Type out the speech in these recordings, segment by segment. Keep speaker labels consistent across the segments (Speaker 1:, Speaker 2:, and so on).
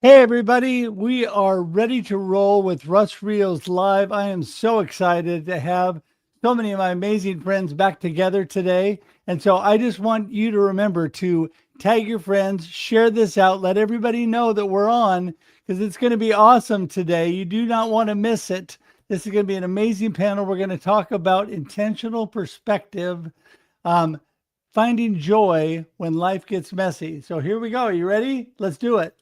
Speaker 1: Hey, everybody, we are ready to roll with Russ Reels Live. I am so excited to have so many of my amazing friends back together today. And so I just want you to remember to tag your friends, share this out, let everybody know that we're on because it's going to be awesome today. You do not want to miss it. This is going to be an amazing panel. We're going to talk about intentional perspective, um, finding joy when life gets messy. So here we go. Are you ready? Let's do it.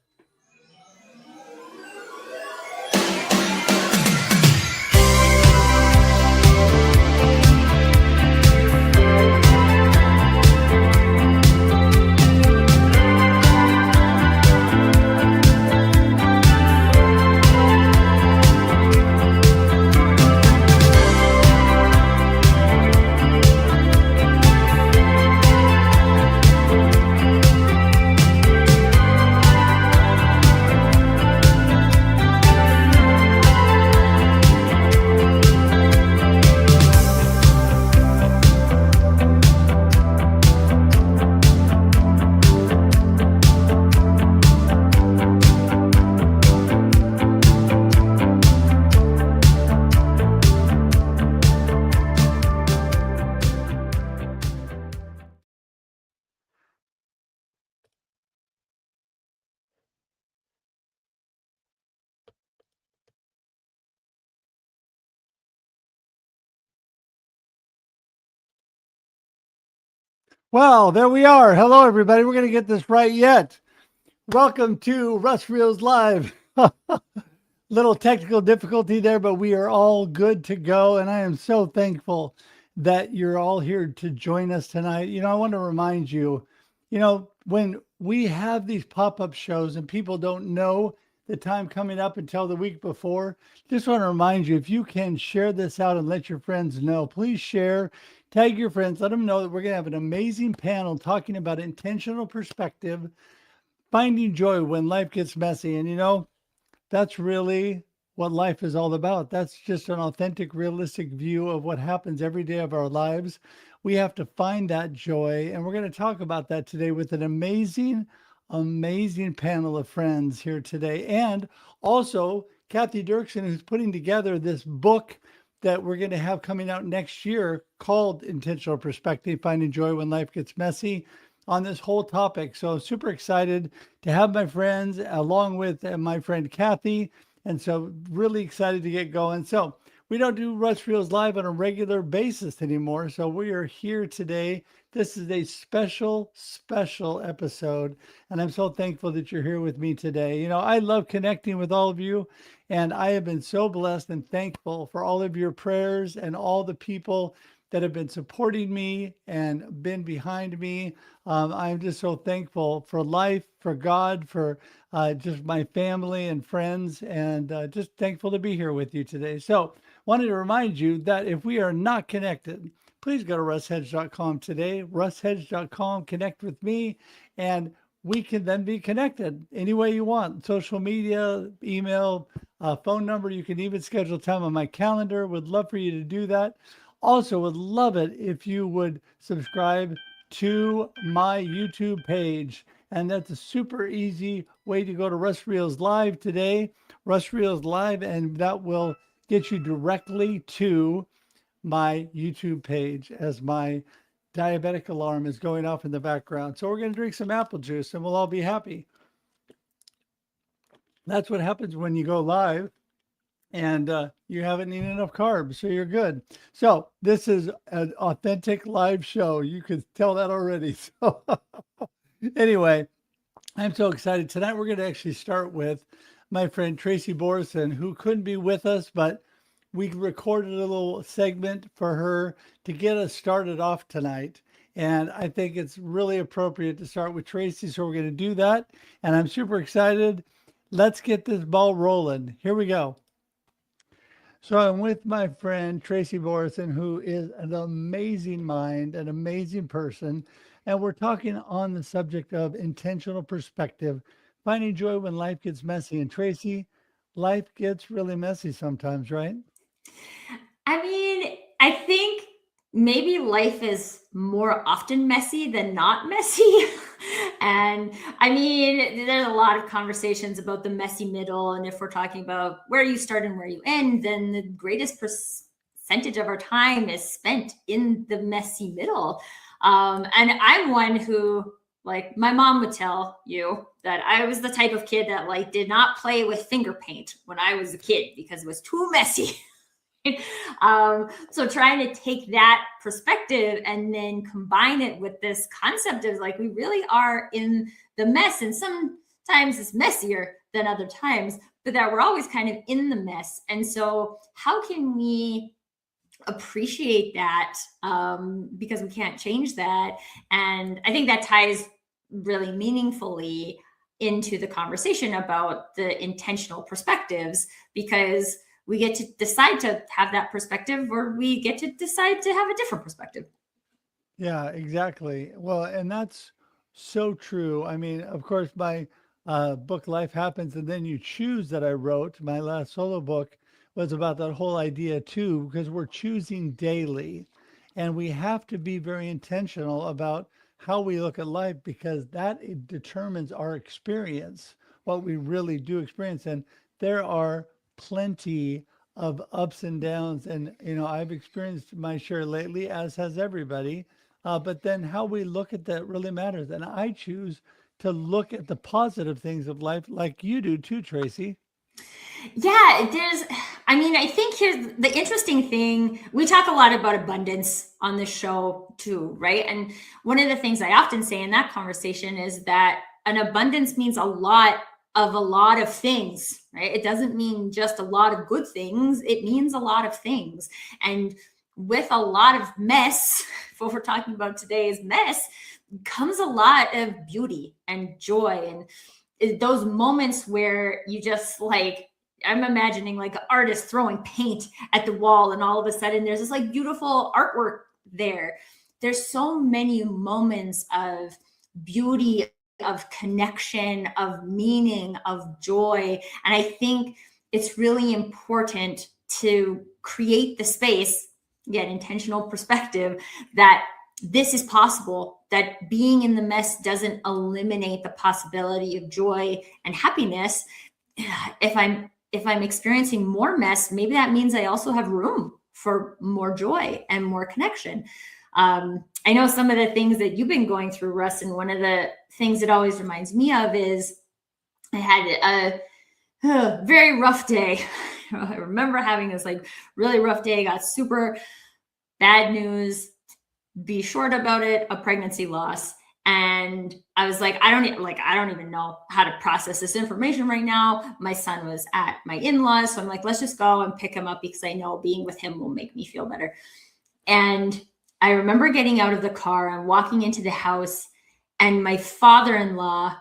Speaker 1: Well, there we are. Hello, everybody. We're going to get this right yet. Welcome to Russ Reels Live. Little technical difficulty there, but we are all good to go. And I am so thankful that you're all here to join us tonight. I want to remind you, when we have these pop up shows and people don't know the time coming up until the week before, just want to remind you if you can share this out and let your friends know, please share, tag your friends, let them know that we're going to have an amazing panel talking about intentional perspective, finding joy when life gets messy. And that's really what life is all about. That's just an authentic, realistic view of what happens every day of our lives. We have to find that joy. And we're going to talk about that today with an amazing panel of friends here today. And also, Kathy Dirksen, who's putting together this book that we're going to have coming out next year called Intentional Perspective, Finding Joy When Life Gets Messy, on this whole topic. So super excited to have my friends along with my friend Kathy. And so really excited to get going. So we don't do Russ Reels Live on a regular basis anymore. So we are here today. This is a special episode. And I'm so thankful that you're here with me today. I love connecting with all of you. And I have been so blessed and thankful for all of your prayers and all the people that have been supporting me and been behind me. I'm just so thankful for life, for God, for just my family and friends, and just thankful to be here with you today. So wanted to remind you that if we are not connected, please go to russhedge.com today, russhedge.com, connect with me, and we can then be connected any way you want. Social media, email, phone number. You can even schedule time on my calendar. Would love for you to do that. Also, would love it if you would subscribe to my YouTube page. And that's a super easy way to go to Russ Reels Live today, Russ Reels Live, and that will get you directly to my YouTube page as my diabetic alarm is going off in the background. So we're going to drink some apple juice and we'll all be happy. That's what happens when you go live and you haven't eaten enough carbs, so you're good. So this is an authentic live show. You could tell that already. So anyway, I'm so excited. Tonight we're going to actually start with my friend Tracy Borison, who couldn't be with us, but we recorded a little segment for her to get us started off tonight. And I think it's really appropriate to start with Tracy. So we're going to do that. And I'm super excited. Let's get this ball rolling. Here we go. So I'm with my friend Tracy Borison, who is an amazing mind, an amazing person. And we're talking on the subject of intentional perspective, finding joy when life gets messy. And Tracy, life gets really messy sometimes, right?
Speaker 2: I mean, I think maybe life is more often messy than not messy. And I mean, there's a lot of conversations about the messy middle. And if we're talking about where you start and where you end, then the greatest percentage of our time is spent in the messy middle. And I'm one who, like, my mom would tell you that I was the type of kid that like did not play with finger paint when I was a kid because it was too messy. So trying to take that perspective and then combine it with this concept of like we really are in the mess, and sometimes it's messier than other times, but that we're always kind of in the mess. And so how can we appreciate that, because we can't change that? And I think that ties really meaningfully into the conversation about the intentional perspectives, because we get to decide to have that perspective, or we get to decide to have a different perspective.
Speaker 1: Yeah, exactly. Well, and that's so true. I mean, of course, my book Life Happens and Then You Choose that I wrote, my last solo book, was about that whole idea too, because we're choosing daily and we have to be very intentional about how we look at life because that it determines our experience, what we really do experience. And there are plenty of ups and downs. And, I've experienced my share lately, as has everybody. But then how we look at that really matters. And I choose to look at the positive things of life like you do too, Tracy.
Speaker 2: Yeah, I mean, I think here's the interesting thing. We talk a lot about abundance on this show too, right? And one of the things I often say in that conversation is that an abundance means a lot of things, right? It doesn't mean just a lot of good things. It means a lot of things. And with a lot of mess, what we're talking about today is mess, comes a lot of beauty and joy. And those moments where you just like, I'm imagining like an artist throwing paint at the wall, and all of a sudden there's this like beautiful artwork there. There's so many moments of beauty, of connection, of meaning, of joy. And I think it's really important to create the space, yet intentional perspective, that this is possible, that being in the mess doesn't eliminate the possibility of joy and happiness. If I'm experiencing more mess, maybe that means I also have room for more joy and more connection. I know some of the things that you've been going through, Russ, and one of the things it always reminds me of is I had a very rough day. I remember having this like really rough day, got super bad news, be short about it, a pregnancy loss. And I was like, I don't even know how to process this information right now. My son was at my in-laws. So I'm like, let's just go and pick him up because I know being with him will make me feel better. And I remember getting out of the car and walking into the house, and my father-in-law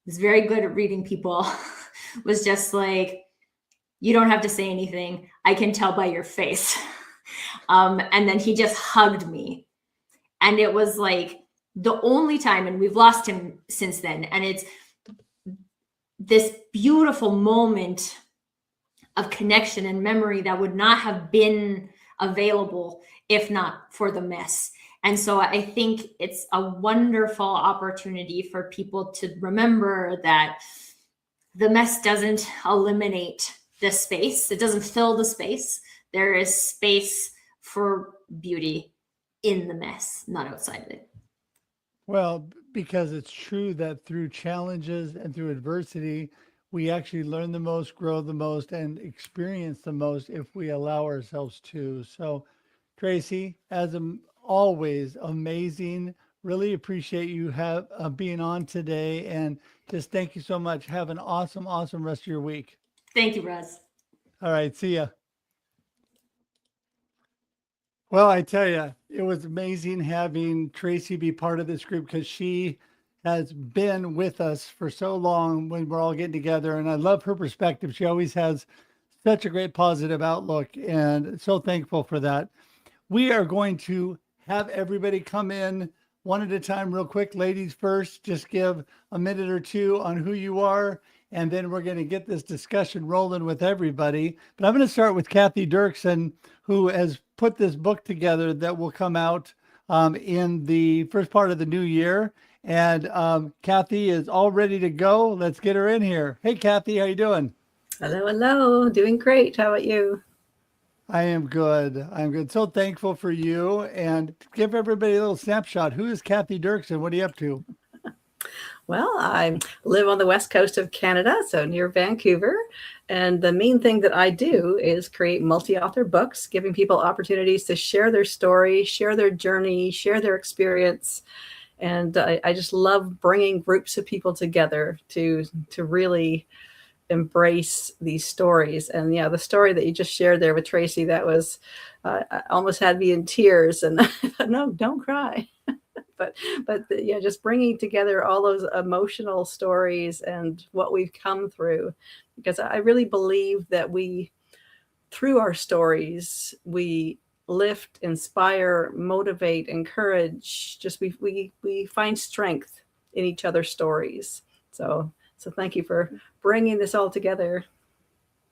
Speaker 2: was very good at reading people, was just like, you don't have to say anything. I can tell by your face. And then he just hugged me. And it was like the only time, and we've lost him since then. And it's this beautiful moment of connection and memory that would not have been available if not for the mess. And so I think it's a wonderful opportunity for people to remember that the mess doesn't eliminate the space. It doesn't fill the space. There is space for beauty in the mess, not outside of it.
Speaker 1: Well, because it's true that through challenges and through adversity, we actually learn the most, grow the most, and experience the most if we allow ourselves to. So, Tracy, as always, amazing. Really appreciate you being on today, and just thank you so much. Have an awesome, awesome rest of your week.
Speaker 2: Thank you, Russ.
Speaker 1: All right, see ya. Well, I tell you, it was amazing having Tracy be part of this group because she has been with us for so long when we're all getting together. And I love her perspective. She always has such a great positive outlook, and so thankful for that. We are going to have everybody come in one at a time real quick. Ladies first, just give a minute or two on who you are, and then we're going to get this discussion rolling with everybody. But I'm going to start with Kathy Dirksen, who has put this book together that will come out in the first part of the new year. And Kathy is all ready to go. Let's get her in here. Hey, Kathy, how you doing?
Speaker 3: Hello, hello. Doing great. How about you?
Speaker 1: I am good. I'm good. So thankful for you. And give everybody a little snapshot. Who is Kathy Dirksen? What are you up to?
Speaker 3: Well, I live on the west coast of Canada, so near Vancouver. And the main thing that I do is create multi-author books, giving people opportunities to share their story, share their journey, share their experience. And I just love bringing groups of people together to really embrace these stories. And yeah, the story that you just shared there with Tracy, that was almost had me in tears. And I thought, no, don't cry. but just bringing together all those emotional stories and what we've come through, because I really believe that through our stories, we lift, inspire, motivate, encourage. Just we find strength in each other's stories. So thank you for bringing this all together.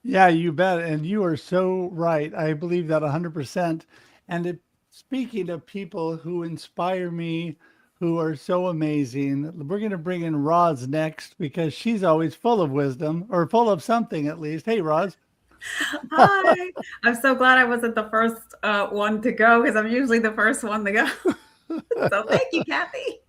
Speaker 1: Yeah, you bet. And you are so right. I believe that 100%. And speaking of people who inspire me, who are so amazing, we're going to bring in Roz next because she's always full of wisdom, or full of something at least. Hey, Roz.
Speaker 4: Hi. I'm so glad I wasn't the first one to go, because I'm usually the first one to go. So thank you, Kathy.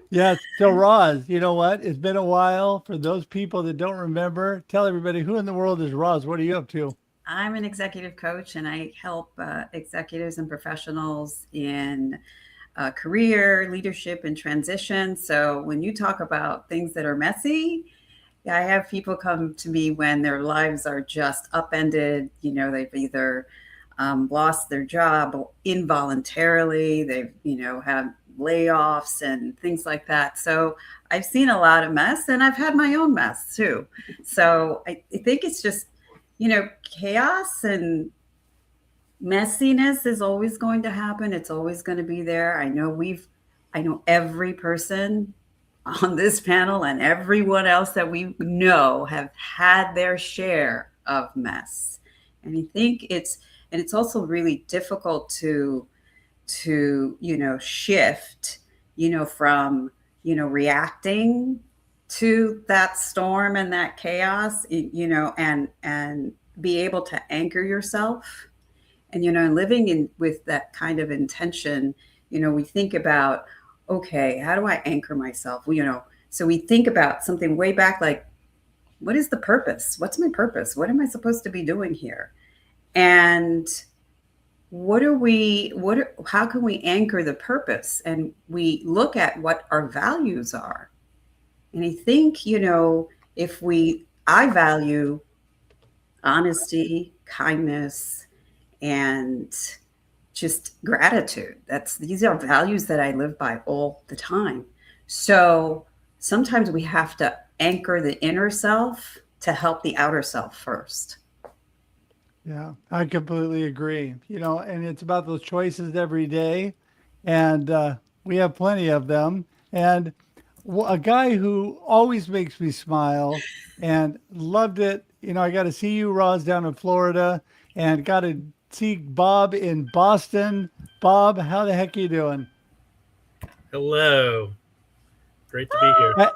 Speaker 1: Yes. So Roz, you know what? It's been a while. For those people that don't remember, tell everybody, who in the world is Roz? What are you up to?
Speaker 4: I'm an executive coach, and I help executives and professionals in career, leadership, and transition. So when you talk about things that are messy, I have people come to me when their lives are just upended. You know, they've either lost their job involuntarily, they've, had layoffs and things like that. So I've seen a lot of mess, and I've had my own mess too. So I think it's just, chaos and messiness is always going to happen. It's always going to be there. I know every person on this panel and everyone else that we know have had their share of mess. And I think it's also really difficult to shift, from, reacting to that storm and that chaos, and be able to anchor yourself. And, living with that kind of intention, we think about, okay, how do I anchor myself? So we think about something way back, like, what is the purpose? What's my purpose? What am I supposed to be doing here? And how can we anchor the purpose? And we look at what our values are. And I think, I value honesty, kindness, and just gratitude. These are values that I live by all the time. So sometimes we have to anchor the inner self to help the outer self first.
Speaker 1: Yeah, I completely agree. And it's about those choices every day. And we have plenty of them. And a guy who always makes me smile and loved it. I got to see you, Roz, down in Florida, and got to see Bob in Boston. Bob, how the heck are you doing?
Speaker 5: Hello. Great to be here.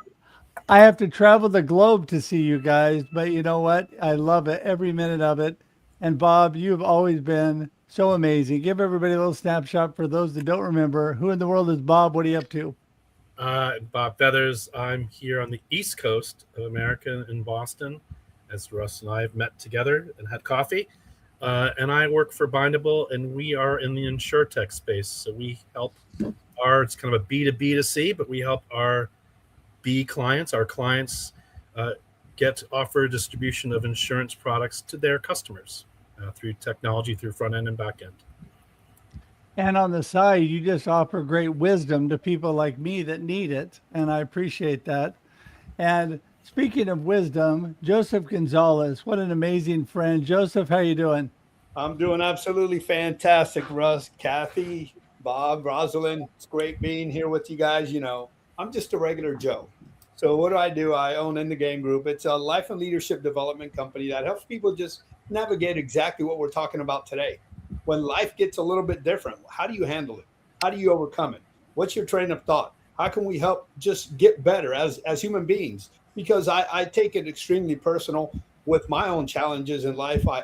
Speaker 1: I have to travel the globe to see you guys, but you know what? I love it, every minute of it. And Bob, you've always been so amazing. Give everybody a little snapshot for those that don't remember. Who in the world is Bob? What are you up to?
Speaker 5: Bob Feathers. I'm here on the East Coast of America in Boston, as Russ and I have met together and had coffee. And I work for Bindable, and we are in the InsurTech space. So we help it's kind of a B2B to C, but we help our clients get offer distribution of insurance products to their customers through technology, through front end and back end.
Speaker 1: And on the side, you just offer great wisdom to people like me that need it. And I appreciate that. And speaking of wisdom, Joseph Gonzalez, what an amazing friend. Joseph, how you doing?
Speaker 6: I'm doing absolutely fantastic, Russ, Kathy, Bob, Rosalind. It's great being here with you guys. I'm just a regular Joe. So what do? I own In the Game Group. It's a life and leadership development company that helps people just navigate exactly what we're talking about today. When life gets a little bit different, how do you handle it? How do you overcome it? What's your train of thought? How can we help just get better as human beings? Because I take it extremely personal with my own challenges in life. I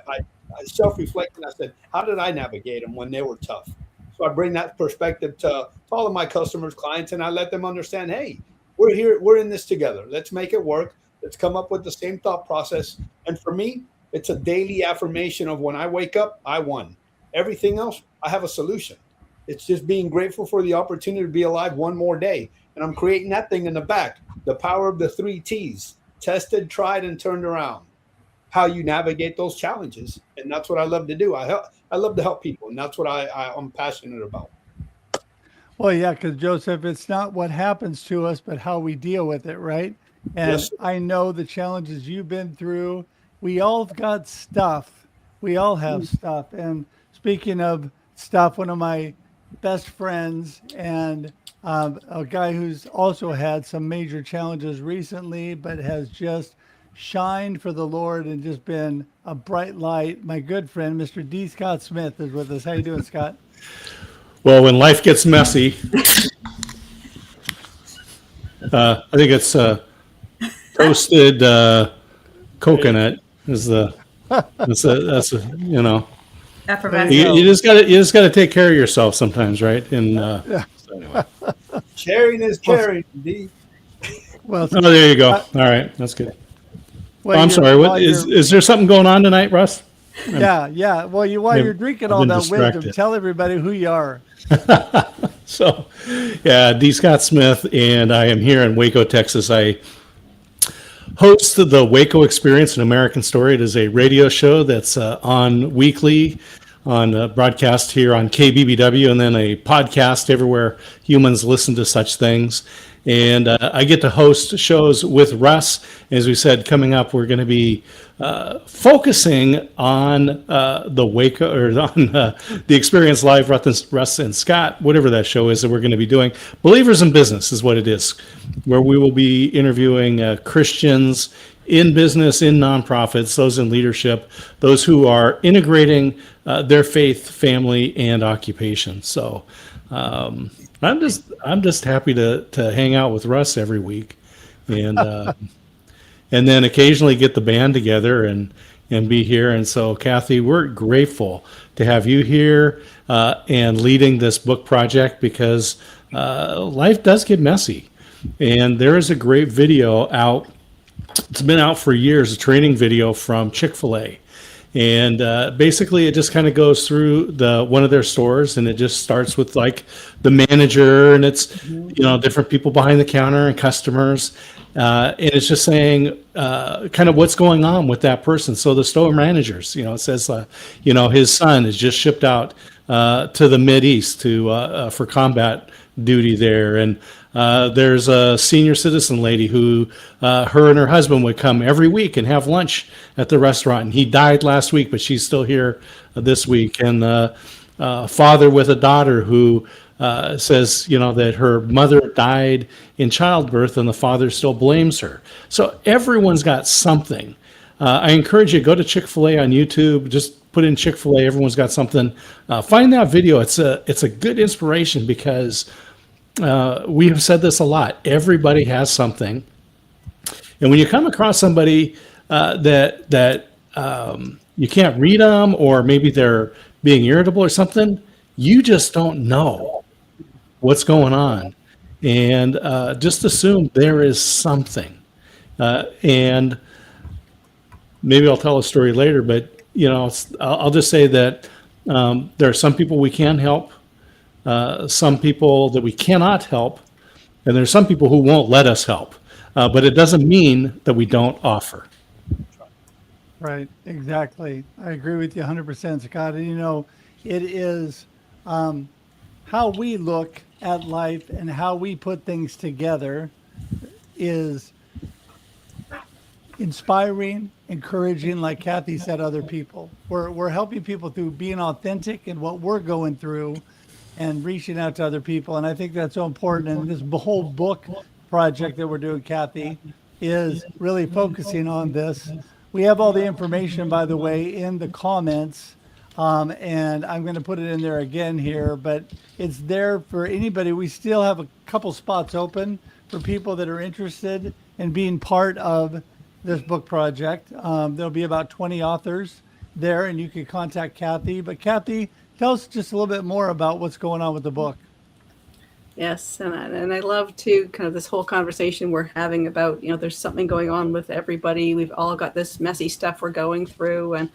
Speaker 6: self-reflect and I said, how did I navigate them when they were tough? So I bring that perspective to all of my customers, clients, and I let them understand, hey, we're here, we're in this together. Let's make it work. Let's come up with the same thought process. And for me, it's a daily affirmation of when I wake up, I won. Everything else, I have a solution. It's just being grateful for the opportunity to be alive one more day. And I'm creating that thing in the back, the power of the 3 T's, tested, tried, and turned around. How you navigate those challenges. And that's what I love to do. I love to help people. And that's what I'm passionate about.
Speaker 1: Well, yeah, because Joseph, it's not what happens to us, but how we deal with it, right? And
Speaker 6: Yes.
Speaker 1: I know the challenges you've been through. We all got stuff. We all have stuff. And speaking of stuff, one of my best friends and a guy who's also had some major challenges recently, but has just shined for the Lord and just been a bright light. My good friend, Mr. D. Scott Smith, is with us. How you doing, Scott?
Speaker 7: Well, when life gets messy, I think it's toasted coconut is that's you know
Speaker 4: Effervescent.
Speaker 7: you just gotta take care of yourself sometimes, right? And so anyway,
Speaker 6: Sharing is caring. D.
Speaker 1: Well,
Speaker 7: oh, there you go. All right, that's good.
Speaker 1: well,
Speaker 7: I'm
Speaker 1: you're-
Speaker 7: sorry.
Speaker 1: while
Speaker 7: What
Speaker 1: you're-
Speaker 7: is there something going on tonight, Russ?
Speaker 1: Yeah. Well, while
Speaker 7: I've-
Speaker 1: you're drinking
Speaker 7: I've
Speaker 1: all
Speaker 7: been
Speaker 1: that wisdom,
Speaker 7: distracted.
Speaker 1: tell everybody who you are.
Speaker 7: So, yeah, D. Scott Smith, and I am here in Waco, Texas. I host the Waco Experience, an American Story. It is a radio show that's on weekly, on broadcast here on KBBW, and then a podcast everywhere humans listen to such things. And I get to host shows with Russ. As we said, coming up, we're going to be focusing on the Waco or on the Experience Live, Russ and Scott, whatever that show is that we're going to be doing. Believers in Business is what it is, where we will be interviewing Christians in business, in nonprofits, those in leadership, those who are integrating their faith, family, and occupation. So I'm just happy to hang out with Russ every week, and then occasionally get the band together and be here. And so, Kathy, we're grateful to have you here and leading this book project because life does get messy, and there is a great video out. It's been out for years, a training video from Chick-fil-A. And basically, it just kind of goes through one of their stores, and it just starts with like the manager, and it's different people behind the counter and customers, and it's just saying kind of what's going on with that person. So the store managers, it says his son is just shipped out to the Mideast for combat duty there, and there's a senior citizen lady who her and her husband would come every week and have lunch at the restaurant, and he died last week, but she's still here this week. And father with a daughter who says that her mother died in childbirth and the father still blames her. So everyone's got something. I encourage you, go to Chick-fil-A on YouTube, just put in Chick-fil-A, everyone's got something. Find that video. It's a good inspiration because we have said this a lot. Everybody has something. And when you come across somebody that you can't read them, or maybe they're being irritable or something, you just don't know what's going on. And just assume there is something. And maybe I'll tell a story later, but I'll just say that there are some people we can help, some people that we cannot help, and there's some people who won't let us help. But it doesn't mean that we don't offer.
Speaker 1: Right, exactly. I agree with you 100%, Scott. And it is how we look at life and how we put things together is inspiring, encouraging, like Kathy said, other people. We're helping people through being authentic in what we're going through and reaching out to other people. And I think that's so important. And this whole book project that we're doing, Kathy, is really focusing on this. We have all the information, by the way, in the comments And I'm going to put it in there again here, but it's there for anybody. We still have a couple spots open for people that are interested in being part of this book project. There'll be about 20 authors there, and you can contact Kathy. But Kathy, tell us just a little bit more about what's going on with the book.
Speaker 3: Yes, and I love too kind of this whole conversation we're having about, there's something going on with everybody. We've all got this messy stuff we're going through, and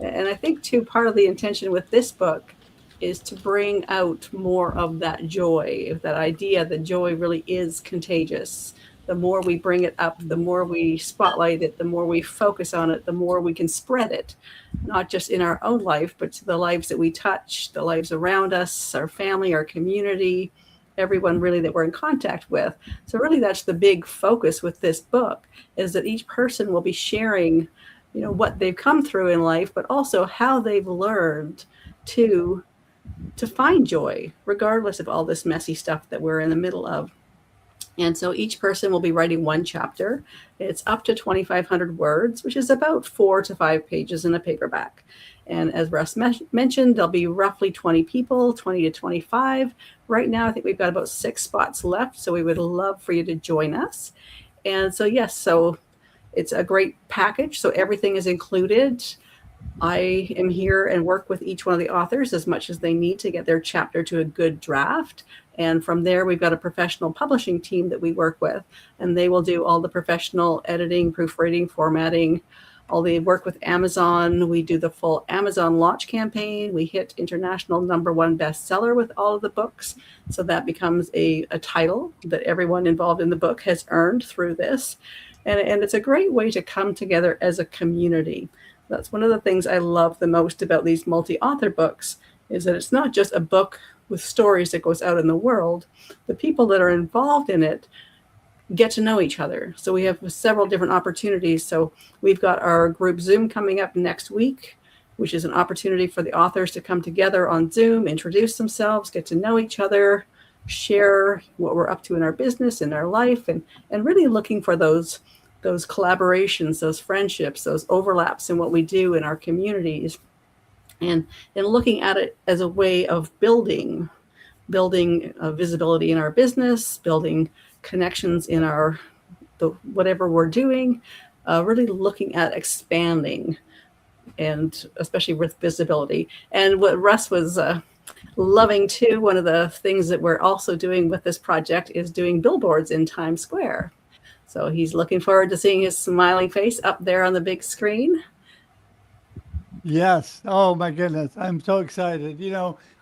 Speaker 3: I think too part of the intention with this book is to bring out more of that joy, that idea that joy really is contagious. The more we bring it up, the more we spotlight it, the more we focus on it, the more we can spread it, not just in our own life, but to the lives that we touch, the lives around us, our family, our community, everyone really that we're in contact with. So really that's the big focus with this book, is that each person will be sharing, what they've come through in life, but also how they've learned to find joy, regardless of all this messy stuff that we're in the middle of. And so each person will be writing one chapter. It's up to 2,500 words, which is about 4 to 5 pages in a paperback. And as Russ mentioned, there'll be roughly 20 people, 20 to 25. Right now, I think we've got about 6 spots left. So we would love for you to join us. And so, yes, so it's a great package. So everything is included. I am here and work with each one of the authors as much as they need to get their chapter to a good draft. And from there, we've got a professional publishing team that we work with, and they will do all the professional editing, proofreading, formatting, all the work with Amazon. We do the full Amazon launch campaign. We hit international #1 bestseller with all of the books. So that becomes a title that everyone involved in the book has earned through this. And it's a great way to come together as a community. That's one of the things I love the most about these multi-author books, is that it's not just a book with stories that goes out in the world. The people that are involved in it get to know each other. So we have several different opportunities. So we've got our group Zoom coming up next week, which is an opportunity for the authors to come together on Zoom, introduce themselves, get to know each other, share what we're up to in our business, in our life, and really looking for those collaborations, those friendships, those overlaps in what we do in our communities, and looking at it as a way of building visibility in our business, building connections in whatever we're doing, really looking at expanding, and especially with visibility. And what Russ was loving too, one of the things that we're also doing with this project is doing billboards in Times Square. So he's looking forward to seeing his smiling face up there on the big screen.
Speaker 1: Yes. Oh my goodness. I'm so excited.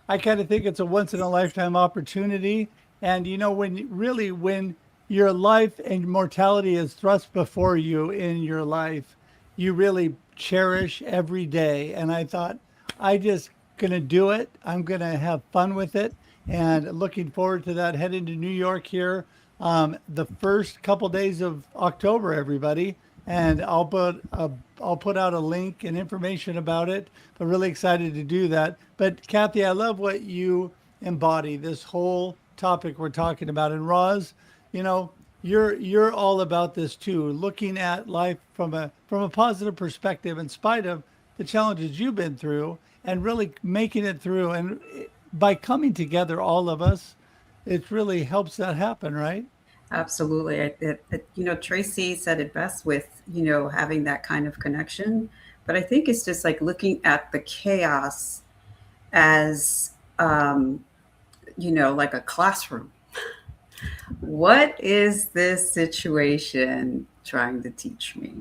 Speaker 1: I kind of think it's a once in a lifetime opportunity. And when your life and mortality is thrust before you in your life, you really cherish every day. And I thought, I just going to do it. I'm going to have fun with it, and looking forward to that. Heading to New York here the first couple days of October, everybody. And I'll put out a link and information about it, but really excited to do that. But Kathy, I love what you embody, this whole topic we're talking about. And Roz, you're all about this too, looking at life from a positive perspective in spite of the challenges you've been through, and really making it through. And by coming together, all of us, it really helps that happen, right?
Speaker 4: Absolutely. Tracy said it best with, having that kind of connection. But I think it's just like looking at the chaos as, like a classroom. What is this situation trying to teach me?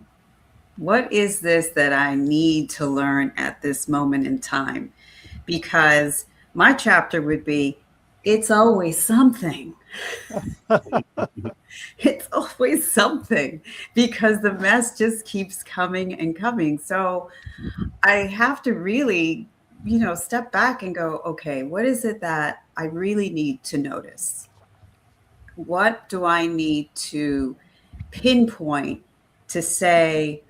Speaker 4: What is this that I need to learn at this moment in time? Because my chapter would be, it's always something. It's always something, because the mess just keeps coming and coming. So I have to really, step back and go, okay, what is it that I really need to notice? What do I need to pinpoint to say,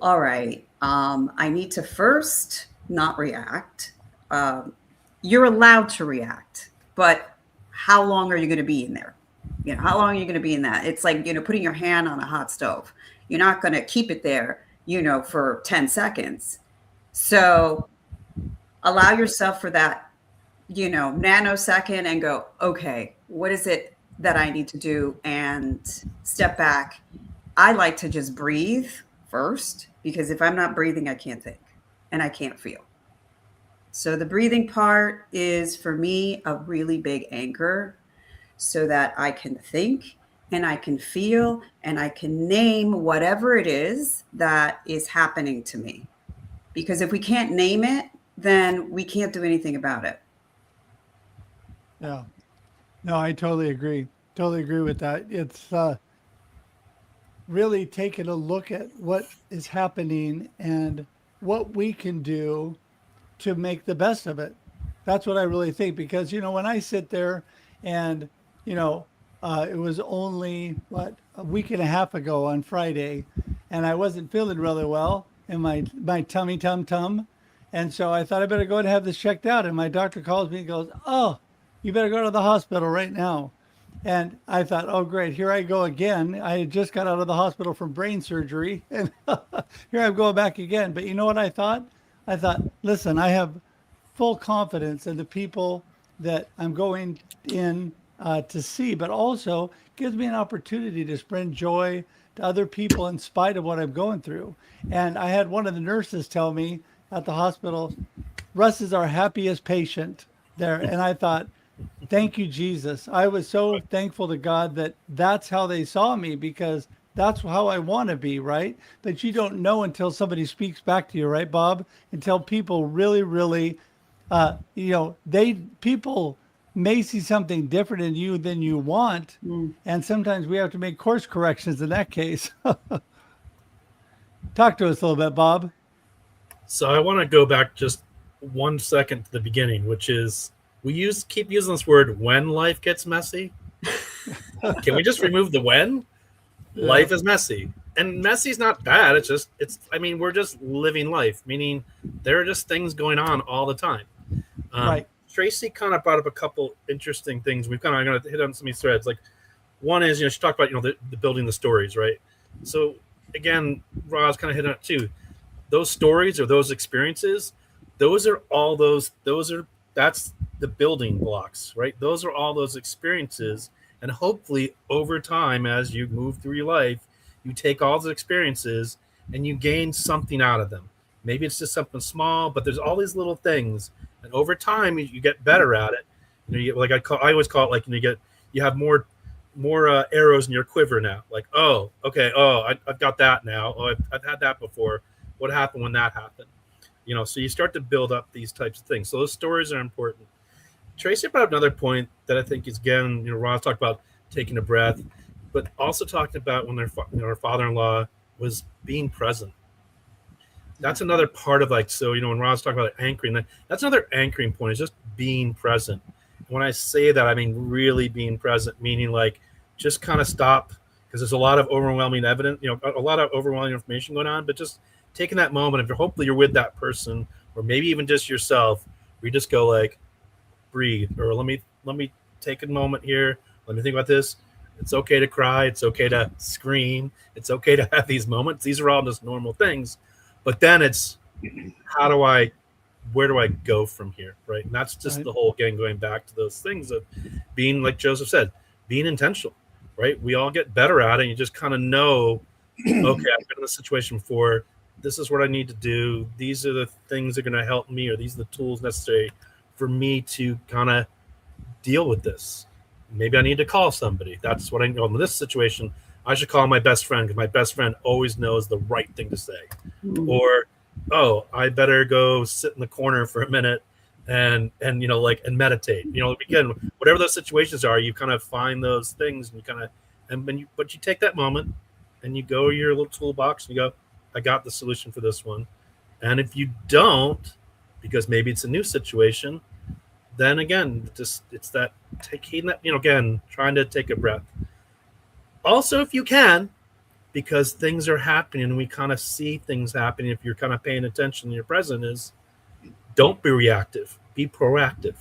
Speaker 4: all right, I need to first not react. You're allowed to react, but how long are you going to be in there? How long are you going to be in that? It's like, putting your hand on a hot stove. You're not going to keep it there, for 10 seconds. So allow yourself for that, nanosecond and go, okay, what is it that I need to do? And step back. I like to just breathe first, because if I'm not breathing, I can't think and I can't feel. So the breathing part is for me a really big anchor, so that I can think and I can feel and I can name whatever it is that is happening to me. Because if we can't name it, then we can't do anything about it.
Speaker 1: Yeah. No, I totally agree. Totally agree with that. It's really taking a look at what is happening and what we can do to make the best of it. That's what I really think, because, when I sit there and, it was only, a week and a half ago on Friday, and I wasn't feeling really well in my tummy tum. And so I thought I better go and have this checked out. And my doctor calls me and goes, "Oh, you better go to the hospital right now." And I thought, oh, great, here I go again. I had just got out of the hospital from brain surgery, and here I'm going back again. But you know what I thought? I thought, listen, I have full confidence in the people that I'm going in to see, but also gives me an opportunity to spread joy to other people in spite of what I'm going through. And I had one of the nurses tell me at the hospital, "Russ is our happiest patient there." And I thought, thank you, Jesus. I was so thankful to God that that's how they saw me, because that's how I want to be, right? But you don't know until somebody speaks back to you, right, Bob? Until people really, really, people may see something different in you than you want. And sometimes we have to make course corrections in that case. Talk to us a little bit, Bob.
Speaker 5: So I want to go back just 1 second to the beginning, which is keep using this word when life gets messy. Can we just remove the when? Yeah. Life is messy. And messy is not bad. We're just living life, meaning there are just things going on all the time.
Speaker 1: Right.
Speaker 5: Tracy kind of brought up a couple interesting things. We've kind of going to hit on some of these threads. Like, one is, she talked about, the building the stories, right? So again, Roz kind of hit on it too. Those stories or those experiences, that's the building blocks, right? Those are all those experiences. And hopefully over time, as you move through your life, you take all those experiences and you gain something out of them. Maybe it's just something small, but there's all these little things. And over time, you get better at it. I always call it like, you have more arrows in your quiver now. Like, oh, okay. Oh, I've got that now. Oh, I've had that before. What happened when that happened? So you start to build up these types of things. So those stories are important. Tracy brought up another point that I think is, again, Ross talked about taking a breath, but also talking about when her father-in-law was being present. That's another part of when Ross talked about anchoring, that's another anchoring point, is just being present. When I say that, I mean really being present, meaning just kind of stop, because there's a lot of overwhelming evidence, a lot of overwhelming information going on, but just taking that moment, hopefully you're with that person, or maybe even just yourself, where you just go breathe, or let me take a moment here. Let me think about this. It's okay to cry. It's okay to scream. It's okay to have these moments. These are all just normal things. But then it's, where do I go from here, right? And that's just the whole, again, going back to those things of being, like Joseph said, being intentional, right? We all get better at it. And you just kind of know, okay, I've been in this situation before. This is what I need to do. These are the things that are going to help me, or these are the tools necessary for me to kind of deal with this. Maybe I need to call somebody. That's what I know. In this situation, I should call my best friend, because my best friend always knows the right thing to say. Mm-hmm. Or, oh, I better go sit in the corner for a minute and meditate. Again, whatever those situations are, you kind of find those things, and you kind of, but you take that moment and you go to your little toolbox and you go, I got the solution for this one. And if you don't, because maybe it's a new situation, then again, it's that taking that, again, trying to take a breath. Also, if you can, because things are happening and we kind of see things happening, if you're kind of paying attention and you're present, is don't be reactive, be proactive.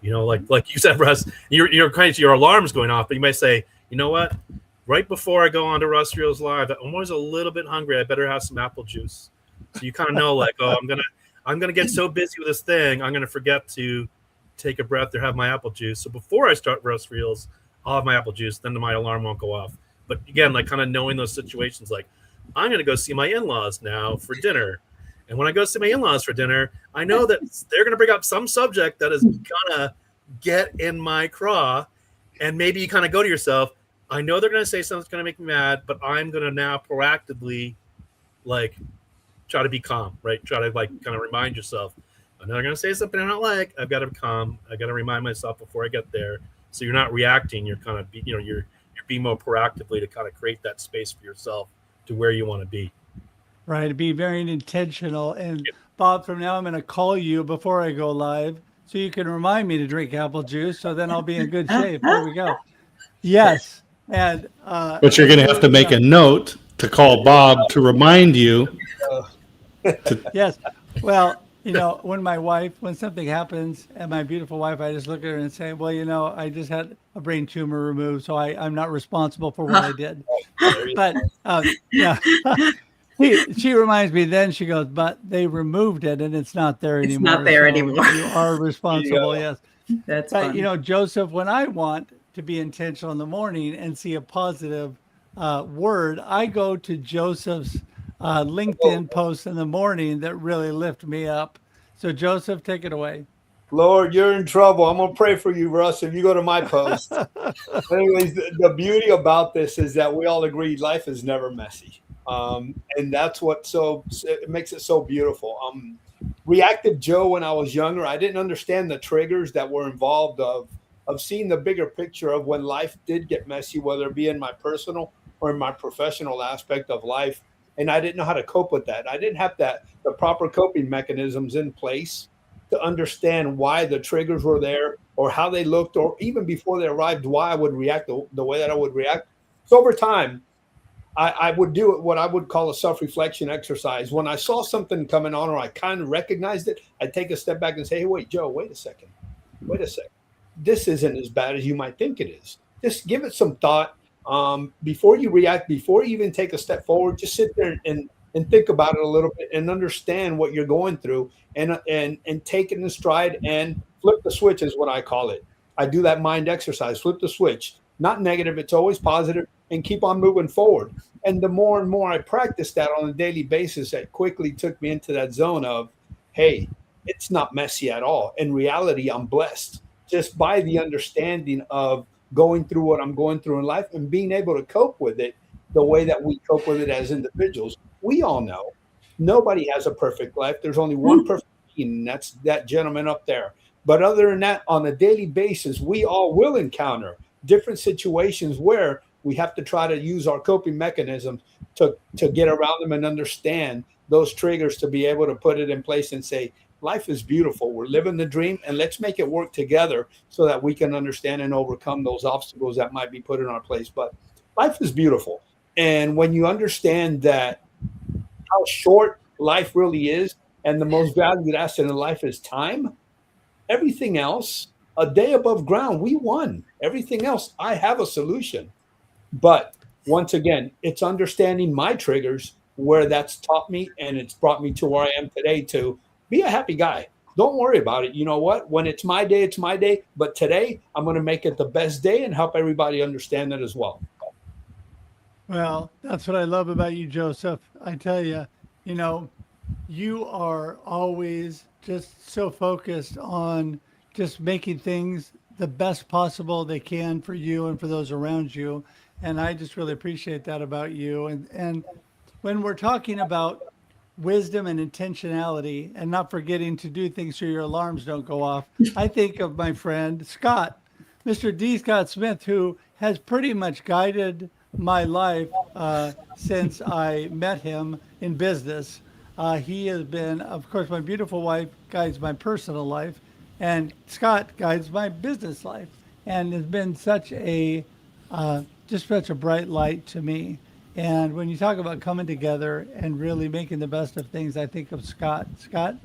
Speaker 5: Like you said, Russ, you're kind of, your alarm's going off, but you might say, you know what? Right before I go on to Russ Reels Live, I'm always a little bit hungry. I better have some apple juice. So you kind of know, I'm going to get so busy with this thing, I'm going to forget to take a breath or have my apple juice. So before I start Russ Reels, I'll have my apple juice, then my alarm won't go off. But again, like kind of knowing those situations, like I'm going to go see my in-laws now for dinner. And when I go see my in-laws for dinner, I know that they're going to bring up some subject that is going to get in my craw. And maybe you kind of go to yourself, I know they're going to say something that's going to make me mad, but I'm going to now proactively like try to be calm, right? Try to like kind of remind yourself, I know they're going to say something I don't like. I've got to be calm. I got to remind myself before I get there. So you're not reacting. You're kind of, you're being more proactively to kind of create that space for yourself to where you want to be.
Speaker 1: Right. To be very intentional. And Bob, from now I'm going to call you before I go live so you can remind me to drink apple juice. So then I'll be in good shape. There we go. Yes. And
Speaker 7: but you're going to have to make a note to call Bob to remind you.
Speaker 1: Yes. Well, when something happens and my beautiful wife, I just look at her and say, well, I just had a brain tumor removed, so I'm not responsible for what I did. But yeah, she reminds me then, she goes, but they removed it and it's not there anymore.
Speaker 3: It's not there anymore.
Speaker 1: You are responsible. Yes.
Speaker 3: That's
Speaker 1: But,
Speaker 3: fun.
Speaker 1: Joseph, when I want to be intentional in the morning and see a positive word, I go to Joseph's LinkedIn posts in the morning that really lift me up. So Joseph, take it away.
Speaker 6: Lord, you're in trouble. I'm going to pray for you, Russ, if you go to my post. Anyways, the beauty about this is that we all agree life is never messy. And that's what it makes it so beautiful. Reactive Joe, when I was younger, I didn't understand the triggers that were involved of seeing the bigger picture of when life did get messy, whether it be in my personal or in my professional aspect of life. And I didn't know how to cope with that. I didn't have the proper coping mechanisms in place to understand why the triggers were there or how they looked, or even before they arrived, why I would react the way that I would react. So over time, I would do what I would call a self-reflection exercise. When I saw something coming on or I kind of recognized it, I'd take a step back and say, hey, wait, Joe, wait a second. This isn't as bad as you might think it is. Just give it some thought. Before you react, before you even take a step forward, just sit there and think about it a little bit and understand what you're going through and take it in stride and flip the switch is what I call it. I do that mind exercise, flip the switch, not negative. It's always positive and keep on moving forward. And the more and more I practice that on a daily basis, it quickly took me into that zone of, hey, it's not messy at all. In reality, I'm blessed just by the understanding of going through what I'm going through in life and being able to cope with it the way that we cope with it as individuals. We all know nobody has a perfect life. There's only one perfect being, and that's that gentleman up there. But other than that, on a daily basis, we all will encounter different situations where we have to try to use our coping mechanisms to get around them and understand those triggers to be able to put it in place and say, life is beautiful. We're living the dream, and let's make it work together so that we can understand and overcome those obstacles that might be put in our place. But life is beautiful. And when you understand that how short life really is and the most valued asset in life is time, everything else, a day above ground, we won. Everything else, I have a solution. But once again, it's understanding my triggers, where that's taught me, and it's brought me to where I am today to be a happy guy. Don't worry about it. You know what? When it's my day, it's my day. But today, I'm going to make it the best day and help everybody understand that as well.
Speaker 1: Well, that's what I love about you, Joseph. I tell you, you are always just so focused on just making things the best possible they can for you and for those around you. And I just really appreciate that about you. And when we're talking about wisdom and intentionality and not forgetting to do things so your alarms don't go off, I think of my friend Scott, Mr. D. Scott Smith, who has pretty much guided my life since I met him in business. He has been, of course, my beautiful wife guides my personal life, and Scott guides my business life, and has been such a just such a bright light to me. And when you talk about coming together and really making the best of things, I think of Scott. Scott?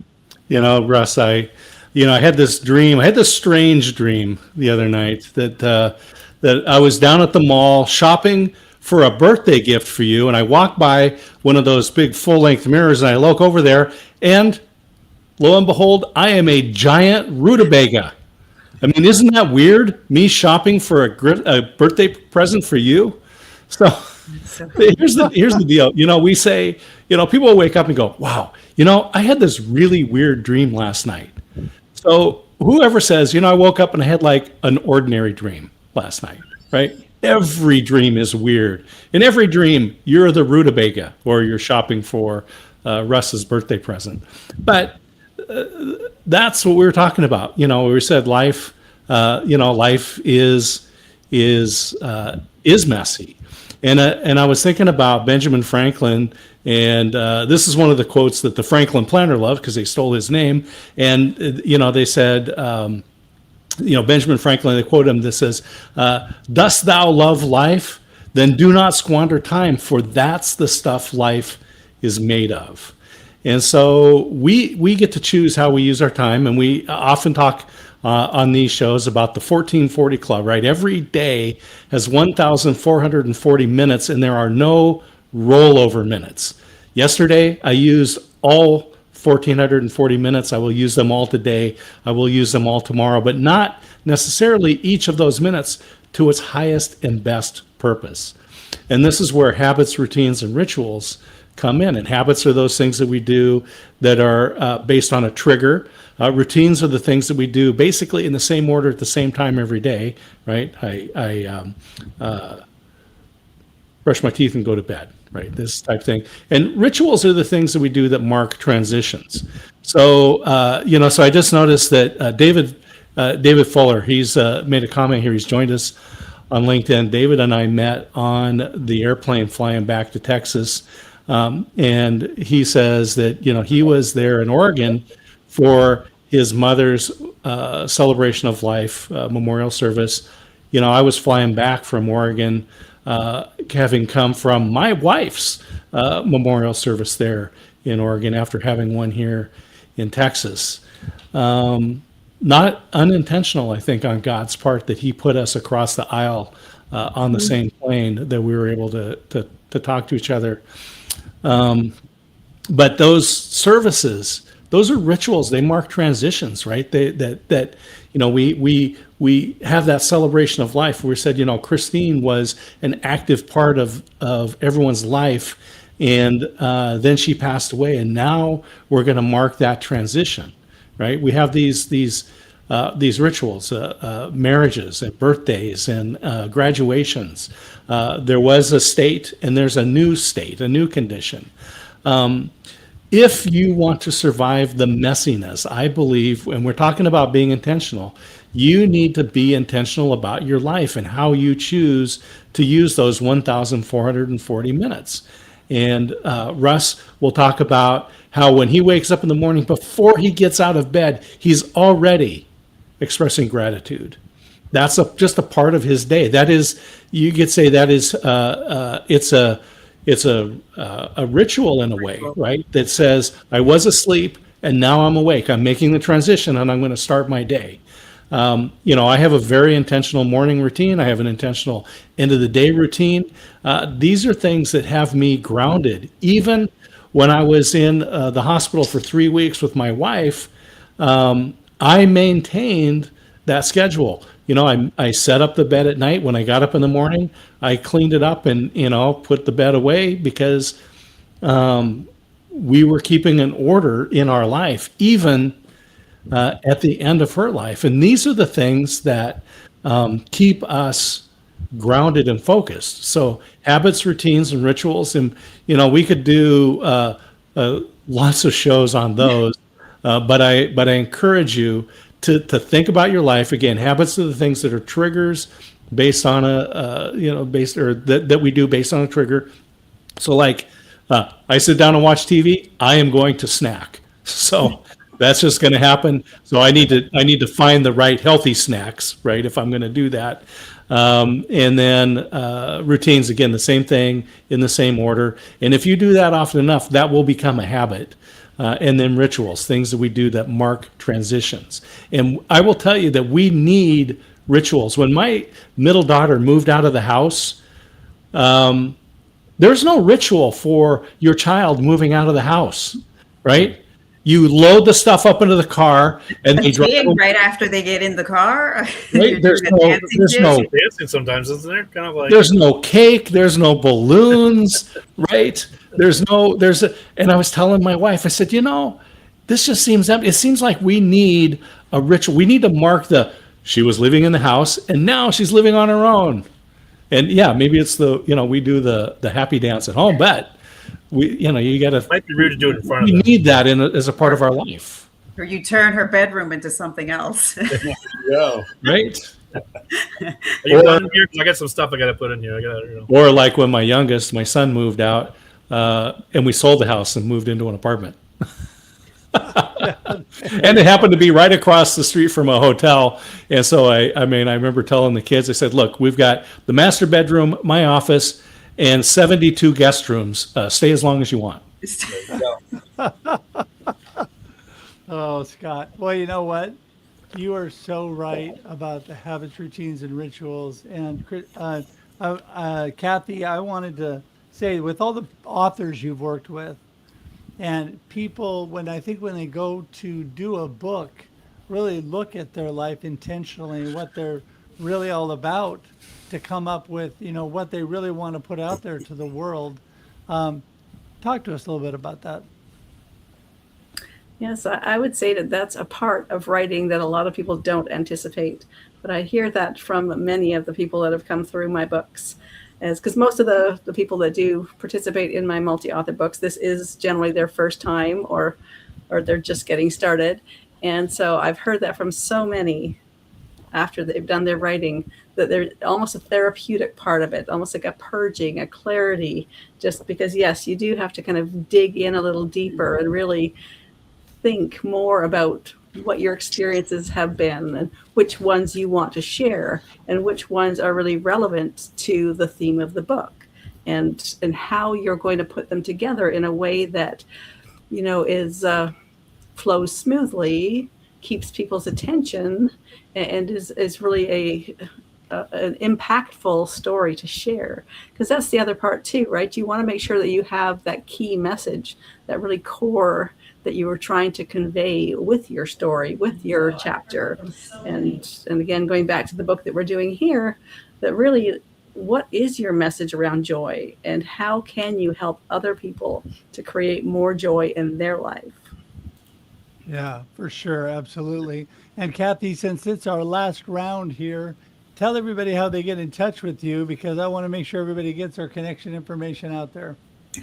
Speaker 7: Russ, I had this dream. I had this strange dream the other night that I was down at the mall shopping for a birthday gift for you, and I walked by one of those big full-length mirrors, and I look over there, and lo and behold, I am a giant rutabaga. I mean, isn't that weird? Me shopping for a birthday present for you. So
Speaker 4: So
Speaker 7: here's the deal. We say, people will wake up and go, wow, I had this really weird dream last night. So whoever says, I woke up and I had like an ordinary dream last night, right? Every dream is weird. In every dream, you're the rutabaga or you're shopping for Russ's birthday present. But that's what we were talking about. We said life, life is messy. And I was thinking about Benjamin Franklin, and this is one of the quotes that the Franklin planner loved because they stole his name. And they said, Benjamin Franklin, they quote him that says, "Dost thou love life? Then do not squander time, for that's the stuff life is made of." And so we get to choose how we use our time, and we often talk on these shows about the 1440 Club, right? Every day has 1,440 minutes, and there are no rollover minutes. Yesterday, I used all 1,440 minutes. I will use them all today. I will use them all tomorrow, but not necessarily each of those minutes to its highest and best purpose. And this is where habits, routines, and rituals come in. And habits are those things that we do that are based on a trigger. Routines are the things that we do basically in the same order at the same time every day, right? I brush my teeth and go to bed, right? This type thing. And rituals are the things that we do that mark transitions. So, so I just noticed that David Fuller, he's made a comment here. He's joined us on LinkedIn. David and I met on the airplane flying back to Texas. And he says that, he was there in Oregon for his mother's celebration of life memorial service. I was flying back from Oregon, having come from my wife's memorial service there in Oregon after having one here in Texas. Not unintentional, I think, on God's part that he put us across the aisle on the same plane that we were able to talk to each other. But those services, those are rituals. They mark transitions, right? We have that celebration of life. We said, Christine was an active part of everyone's life, and then she passed away, and now we're going to mark that transition, right? We have these rituals, marriages and birthdays and graduations. There was a state, and there's a new state, a new condition. If you want to survive the messiness, I believe, and we're talking about being intentional, you need to be intentional about your life and how you choose to use those 1,440 minutes. And Russ will talk about how when he wakes up in the morning, before he gets out of bed, he's already expressing gratitude. That's just a part of his day. That is, you could say that is, it's a ritual in a way, right? That says, I was asleep and now I'm awake. I'm making the transition and I'm going to start my day. I have a very intentional morning routine. I have an intentional end of the day routine. These are things that have me grounded. Even when I was in the hospital for 3 weeks with my wife, I maintained that schedule. I set up the bed at night. When I got up in the morning, I cleaned it up and, put the bed away because we were keeping an order in our life, even at the end of her life. And these are the things that keep us grounded and focused. So habits, routines, and rituals. And, we could do lots of shows on those. But I encourage you to think about your life. Again, habits are the things that are triggers based on that we do based on a trigger. So like, I sit down and watch TV, I am going to snack. So that's just going to happen. So I need to find the right healthy snacks, right? If I'm going to do that. And then routines, again, the same thing in the same order. And if you do that often enough, that will become a habit. And then rituals, things that we do that mark transitions. And I will tell you that we need rituals. When my middle daughter moved out of the house, there's no ritual for your child moving out of the house, right? You load the stuff up into the car, and they drive.
Speaker 4: Right after they get in the car.
Speaker 7: Right? There's no
Speaker 5: dancing sometimes, isn't there? Kind of like
Speaker 7: there's no cake, there's no balloons, right? And I was telling my wife, I said, this just seems empty. It seems like we need a ritual. We need to mark she was living in the house and now she's living on her own. And yeah, maybe it's we do the happy dance at home, but you got to.
Speaker 5: Might be rude to do it in front of
Speaker 7: them.
Speaker 5: We
Speaker 7: need that as a part of our life.
Speaker 4: Or you turn her bedroom into something else.
Speaker 6: Yeah.
Speaker 7: Right.
Speaker 5: Are you done here? I got some stuff I got to put in here.
Speaker 7: Or like when my son moved out, and we sold the house and moved into an apartment. And it happened to be right across the street from a hotel. And so I remember telling the kids, I said, look, we've got the master bedroom, my office, and 72 guest rooms. Stay as long as you want.
Speaker 1: Oh, Scott. Well, you know what? You are so right about the habits, routines, and rituals. And Kathy, I wanted to say, with all the authors you've worked with, and people, when they go to do a book, really look at their life intentionally, what they're really all about, to come up with, what they really want to put out there to the world. Talk to us a little bit about that.
Speaker 3: Yes, I would say that's a part of writing that a lot of people don't anticipate. But I hear that from many of the people that have come through my books. Because most of the people that do participate in my multi-author books, this is generally their first time or they're just getting started. And so I've heard that from so many after they've done their writing, that there's almost a therapeutic part of it, almost like a purging, a clarity, just because, yes, you do have to kind of dig in a little deeper and really think more about what your experiences have been and which ones you want to share and which ones are really relevant to the theme of the book and how you're going to put them together in a way that, is flows smoothly, keeps people's attention, and is really an impactful story to share. Because that's the other part too, right? You want to make sure that you have that key message, that really core that you were trying to convey with your story, with your chapter. And again, going back to the book that we're doing here, that really, what is your message around joy and how can you help other people to create more joy in their life?
Speaker 1: Yeah, for sure. Absolutely. And Kathy, since it's our last round here, tell everybody how they get in touch with you, because I want to make sure everybody gets our connection information out there.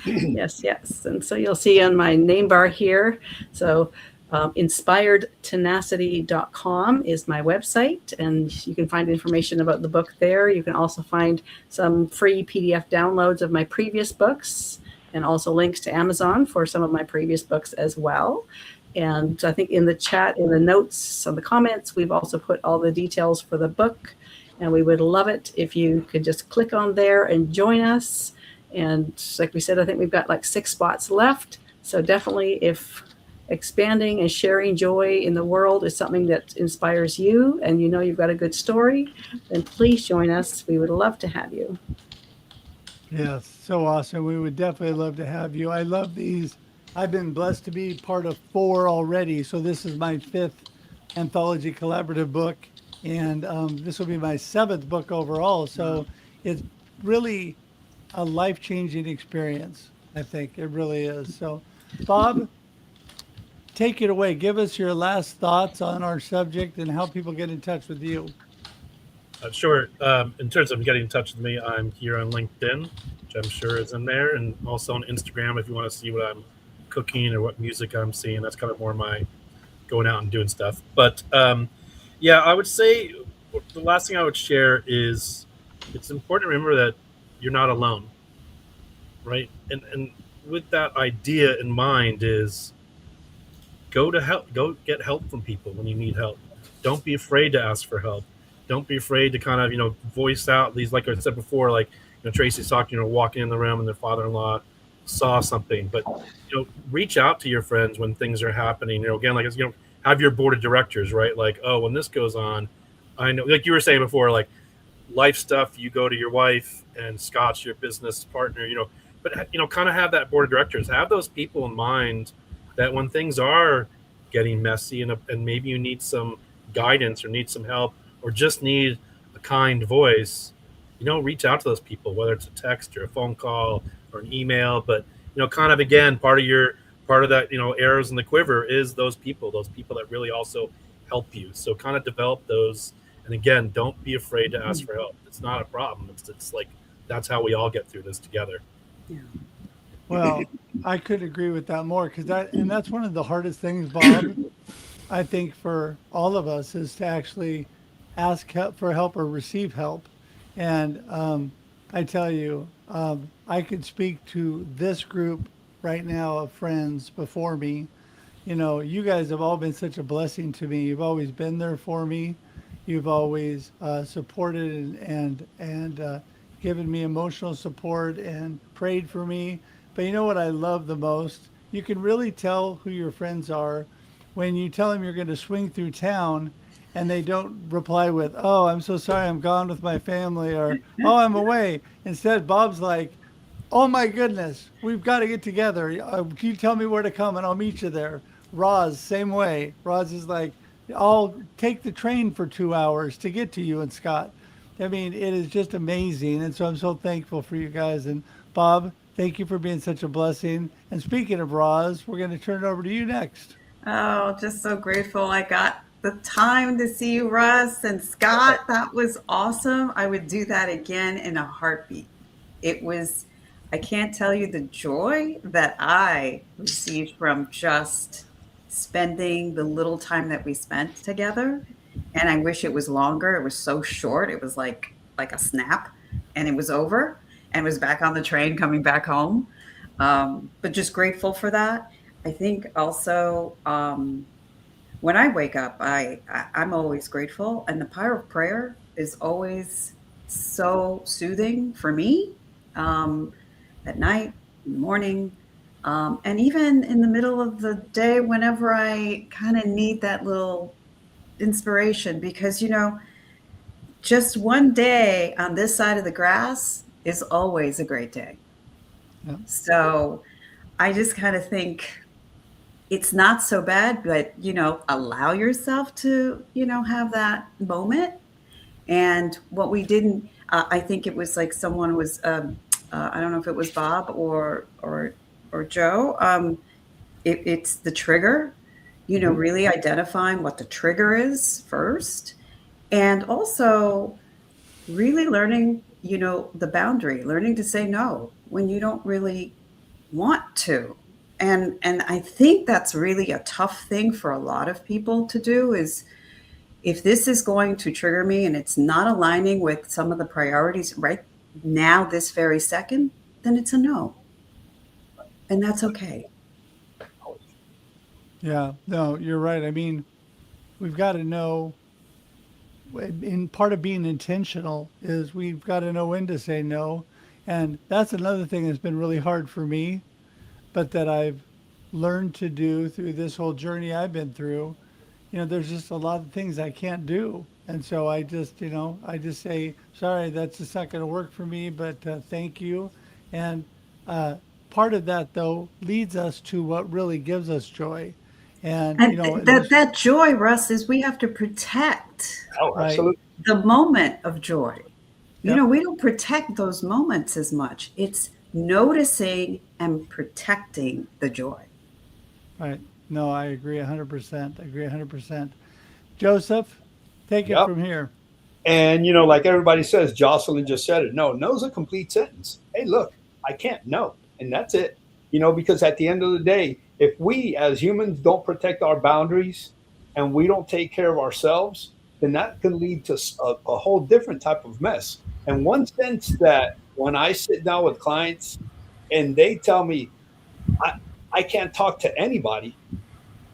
Speaker 3: Yes. And so you'll see on my name bar here. So inspiredtenacity.com is my website, and you can find information about the book there. You can also find some free PDF downloads of my previous books and also links to Amazon for some of my previous books as well. And I think in the chat, in the notes, on the comments, we've also put all the details for the book. And we would love it if you could just click on there and join us. And like we said, I think we've got like 6 spots left. So definitely, if expanding and sharing joy in the world is something that inspires you and you've got a good story, then please join us. We would love to have you.
Speaker 1: Yes, so awesome. We would definitely love to have you. I love these. I've been blessed to be part of 4 already. So this is my 5th anthology collaborative book. And this will be my 7th book overall. So it's really a life-changing experience. I think it really is. So, Bob, take it away. Give us your last thoughts on our subject and how people get in touch with you.
Speaker 5: Sure. In terms of getting in touch with me, I'm here on LinkedIn, which I'm sure is in there, and also on Instagram if you want to see what I'm cooking or what music I'm seeing. That's kind of more my going out and doing stuff. But I would say the last thing I would share is it's important to remember that you're not alone, right? And with that idea in mind is go get help from people when you need help. Don't be afraid to ask for help. Don't be afraid to kind of, voice out these, like I said before, like, Tracy's talking, walking in the room and their father-in-law saw something, but, reach out to your friends when things are happening, again, like, have your board of directors, right? Like, oh, when this goes on, I know, like you were saying before, like life stuff, you go to your wife and Scott's your business partner, but, kind of have that board of directors, have those people in mind that when things are getting messy and maybe you need some guidance or need some help or just need a kind voice, reach out to those people, whether it's a text or a phone call or an email. But, kind of, again, part of that, arrows in the quiver is those people that really also help you. So kind of develop those. And again, don't be afraid to ask for help. It's not a problem. It's like, that's how we all get through this together.
Speaker 3: Yeah.
Speaker 1: Well, I could agree with that more because that's one of the hardest things, Bob, I think for all of us is to actually ask for help or receive help. And I tell you, I could speak to this group right now of friends before me. You guys have all been such a blessing to me. You've always been there for me. You've always supported and given me emotional support and prayed for me. But you know what I love the most? You can really tell who your friends are when you tell them you're going to swing through town and they don't reply with, "Oh, I'm so sorry, I'm gone with my family," or, "Oh, I'm away." Instead, Bob's like, "Oh my goodness, we've got to get together. Can you tell me where to come and I'll meet you there?" Roz, same way. Roz is like, "I'll take the train for 2 hours to get to you and Scott." I mean, it is just amazing. And so I'm so thankful for you guys. And Bob, thank you for being such a blessing. And speaking of Roz, we're going to turn it over to you next.
Speaker 4: Oh, just so grateful I got the time to see you, Russ and Scott. That was awesome. I would do that again in a heartbeat. I can't tell you the joy that I received from just spending the little time that we spent together. And I wish it was longer. It was so short. It was like a snap, and it was over and was back on the train coming back home. But just grateful for that. I think also when I wake up, I'm always grateful. And the power of prayer is always so soothing for me at night, in the morning, and even in the middle of the day whenever I kind of need that little inspiration. Because, just one day on this side of the grass is always a great day.
Speaker 1: Yeah.
Speaker 4: So I just kind of think it's not so bad, but, allow yourself to, have that moment. And what we didn't, I think it was like someone was, I don't know if it was Bob or Joe. It's the trigger, really identifying what the trigger is first. And also really learning, the boundary, learning to say no when you don't really want to. And I think that's really a tough thing for a lot of people to do is if this is going to trigger me and it's not aligning with some of the priorities right now, this very second, then it's a no. And that's okay.
Speaker 1: Yeah, no, you're right. I mean, we've got to know, in part of being intentional is we've got to know when to say no. And that's another thing that's been really hard for me, but that I've learned to do through this whole journey I've been through. There's just a lot of things I can't do. And so I just say, sorry, that's just not going to work for me, but thank you. And part of that, though, leads us to what really gives us joy. And
Speaker 4: that joy, Russ, is we have to protect
Speaker 6: Absolutely.
Speaker 4: the moment of joy.
Speaker 1: Yep.
Speaker 4: We don't protect those moments as much. It's noticing and protecting the joy.
Speaker 1: Right. No, I agree 100%. I agree 100%. Joseph, take it
Speaker 6: Yep.
Speaker 1: from here.
Speaker 6: And, like everybody says, Jocelyn just said it. No's a complete sentence. Hey, look, I can't. No. And that's it. Because at the end of the day, if we as humans don't protect our boundaries and we don't take care of ourselves, then that can lead to a whole different type of mess. And one sense that when I sit down with clients and they tell me I can't talk to anybody,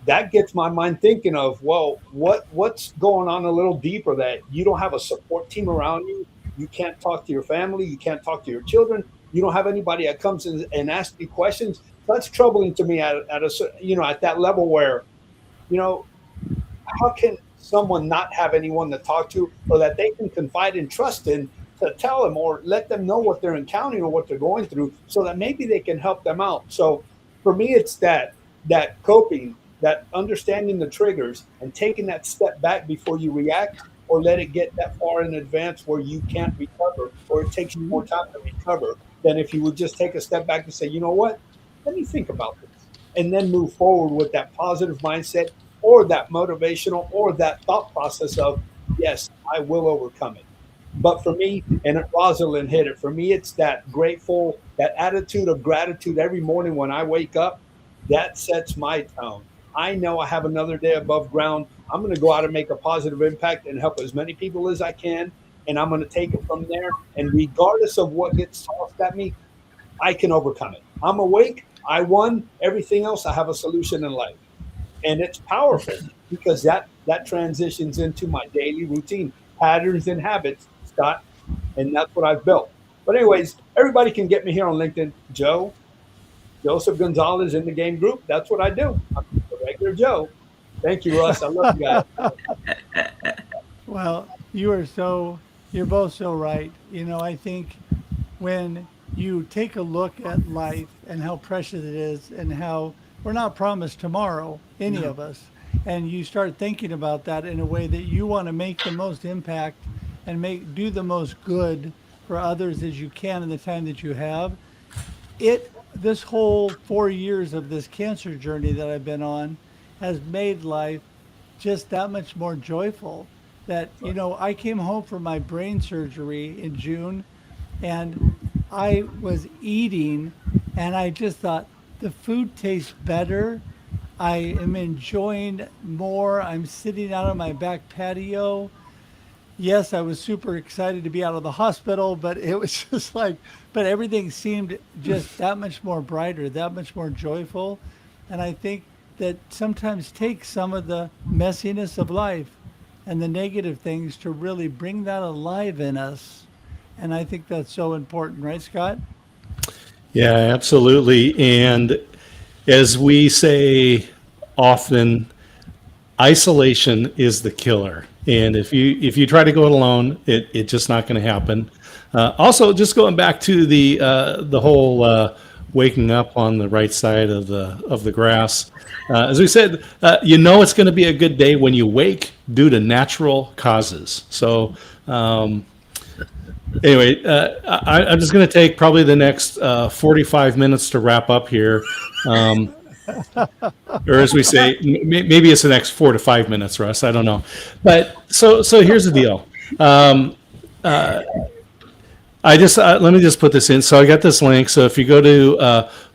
Speaker 6: that gets my mind thinking of, well, what's going on a little deeper, that you don't have a support team around you. You can't talk to your family. You can't talk to your children. You don't have anybody that comes in and asks you questions. That's troubling to me at that level where, how can someone not have anyone to talk to or that they can confide and trust in to tell them or let them know what they're encountering or what they're going through so that maybe they can help them out. So for me, it's that that coping, that understanding the triggers and taking that step back before you react, or let it get that far in advance where you can't recover, or it takes you more time to recover than if you would just take a step back and say, you know what, let me think about this, and then move forward with that positive mindset, or that motivational, or that thought process of, yes, I will overcome it. But for me, and Rosalind hit it, for me, it's that grateful, that attitude of gratitude every morning when I wake up. That sets my tone. I know I have another day above ground. I'm going to go out and make a positive impact and help as many people as I can. And I'm going to take it from there. And regardless of what gets tossed at me, I can overcome it. I'm awake. I won. Everything else, I have a solution in life. And it's powerful because that transitions into my daily routine, patterns and habits, Scott. And that's what I've built. But anyways, everybody can get me here on LinkedIn. Joseph Gonzalez in the game group. That's what I do. I'm a regular Joe. Thank you, Russ. I love you guys.
Speaker 1: Well, you're both so right. You know, I think when you take a look at life and how precious it is and how we're not promised tomorrow, any of us, and you start thinking about that in a way that you want to make the most impact and do the most good for others as you can in the time that you have. This whole 4 years of this cancer journey that I've been on has made life just that much more joyful. That, you know, I came home from my brain surgery in June and I was eating and I just thought the food tastes better. I am enjoying more. I'm sitting out on my back patio. Yes, I was super excited to be out of the hospital, but it was just but everything seemed just that much more brighter, that much more joyful. And I think that sometimes takes some of the messiness of life and the negative things to really bring that alive in us. And I think that's so important, right, Scott?
Speaker 7: Yeah, absolutely. And as we say often, isolation is the killer. And if you try to go it alone, it's just not going to happen. Also, just going back to the whole waking up on the right side of the grass. As we said, you know it's going to be a good day when you wake due to natural causes. So anyway, I'm just going to take probably the next 45 minutes to wrap up here. Or as we say, maybe it's the next 4 to 5 minutes, Russ. I don't know. But so here's the deal. Let me just put this in. So I got this link. So if you go to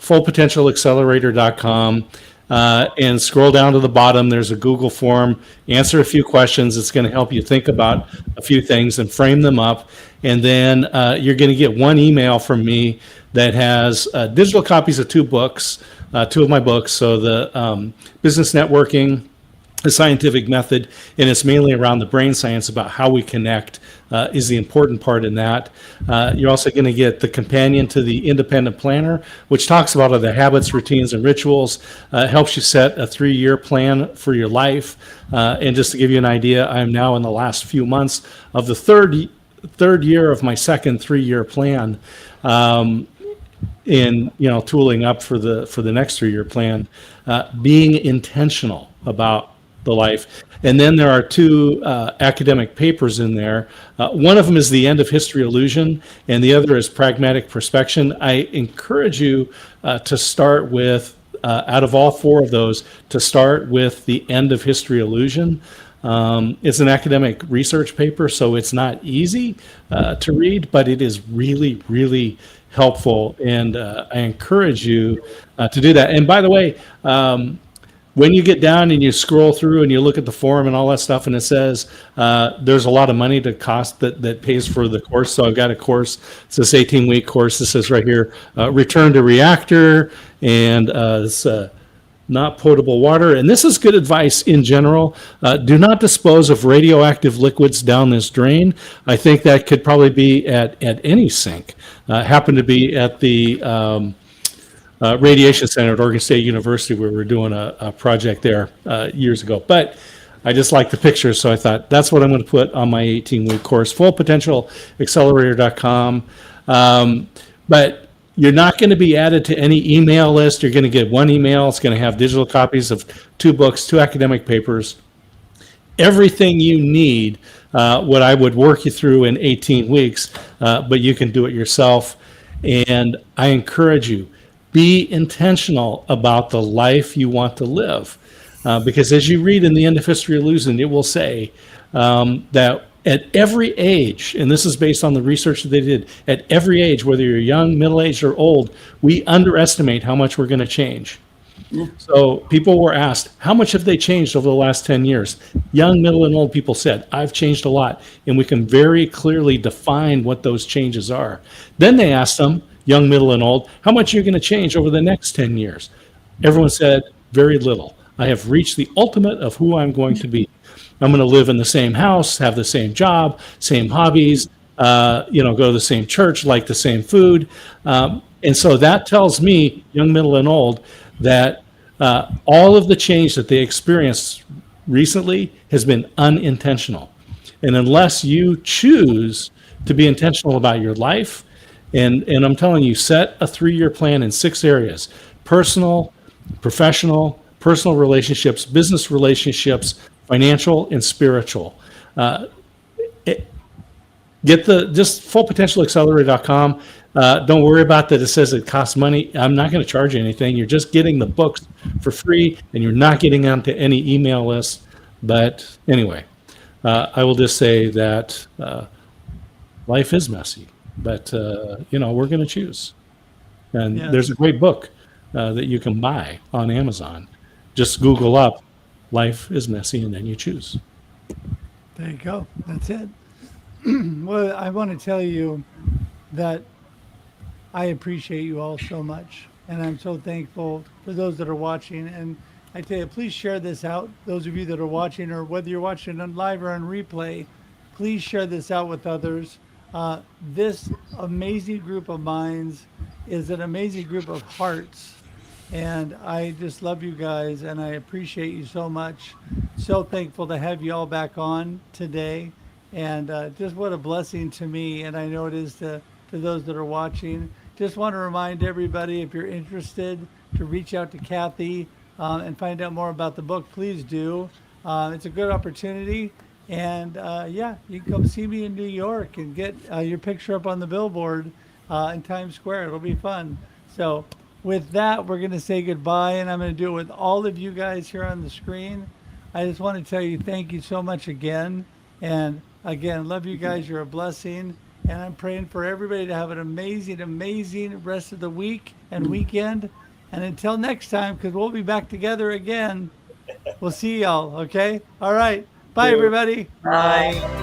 Speaker 7: fullpotentialaccelerator.com and scroll down to the bottom, there's a Google form. Answer a few questions. It's going to help you think about a few things and frame them up. And then you're going to get one email from me that has digital copies of two of my books. So the Business Networking, the Scientific Method, and it's mainly around the brain science about how we connect is the important part in that. You're also going to get the companion to the Independent Planner, which talks about all the habits, routines, and rituals. Helps you set a 3-year plan for your life. And just to give you an idea, I'm now in the last few months of the third year of my second 3-year plan. In tooling up for the next 3-year plan, being intentional about the life. And then there are 2 academic papers in there. One of them is The End of History Illusion, and the other is Pragmatic Perspection. I encourage you to start with, out of all 4 of those, to start with The End of History Illusion. It's an academic research paper, so it's not easy to read, but it is really, really helpful, and I encourage you to do that. And by the way, when you get down and you scroll through and you look at the forum and all that stuff, and it says there's a lot of money to cost that pays for the course. So I've got a course. It's this 18-week course. This says right here, Return to Reactor, and it's not potable water. And this is good advice in general. Do not dispose of radioactive liquids down this drain. I think that could probably be at any sink. Happened to be at the Radiation Center at Oregon State University, where we're doing a project there years ago. But I just like the pictures, so I thought that's what I'm going to put on my 18-week course, fullpotentialaccelerator.com. But You're not going to be added to any email list. You're going to get one email. It's going to have digital copies of 2 books, 2 academic papers, everything you need. What I would work you through in 18 weeks, but you can do it yourself. And I encourage you, be intentional about the life you want to live. Because as you read in the End of History of Losing, it will say that at every age, and this is based on the research that they did, at every age, whether you're young, middle-aged, or old, we underestimate how much we're going to change. So people were asked, how much have they changed over the last 10 years? Young, middle, and old people said, I've changed a lot. And we can very clearly define what those changes are. Then they asked them, young, middle, and old, how much are you going to change over the next 10 years? Everyone said, very little. I have reached the ultimate of who I'm going to be. I'm going to live in the same house, have the same job, same hobbies, go to the same church, like the same food. And so that tells me, young, middle, and old, that all of the change that they experienced recently has been unintentional. And unless you choose to be intentional about your life, and I'm telling you, set a 3-year plan in 6 areas: personal, professional, personal relationships, business relationships, financial, and spiritual. Get just fullpotentialaccelerator.com. Don't worry about that. It says it costs money. I'm not going to charge you anything. You're just getting the books for free, and you're not getting onto any email list. But anyway, I will just say that life is messy, but we're going to choose. And there's a great book that you can buy on Amazon. Just Google up "Life is Messy" and then you choose.
Speaker 1: There you go. That's it. Well, I want to tell you that I appreciate you all so much, and I'm so thankful for those that are watching. And I tell you, please share this out. Those of you that are watching, or whether you're watching on live or on replay, please share this out with others. This amazing group of minds is an amazing group of hearts, and I just love you guys, and I appreciate you so much. So thankful to have you all back on today, and just what a blessing to me, and I know it is to those that are watching. Just want to remind everybody, if you're interested, to reach out to Kathy and find out more about the book. Please do. It's a good opportunity. And you can come see me in New York and get your picture up on the billboard in Times Square. It'll be fun. So with that, we're going to say goodbye, and I'm going to do it with all of you guys here on the screen. I just want to tell you thank you so much again. And again, love you guys. You're a blessing. And I'm praying for everybody to have an amazing, amazing rest of the week and weekend. And until next time, because we'll be back together again, we'll see y'all, okay? All right. Bye, everybody.
Speaker 3: Bye.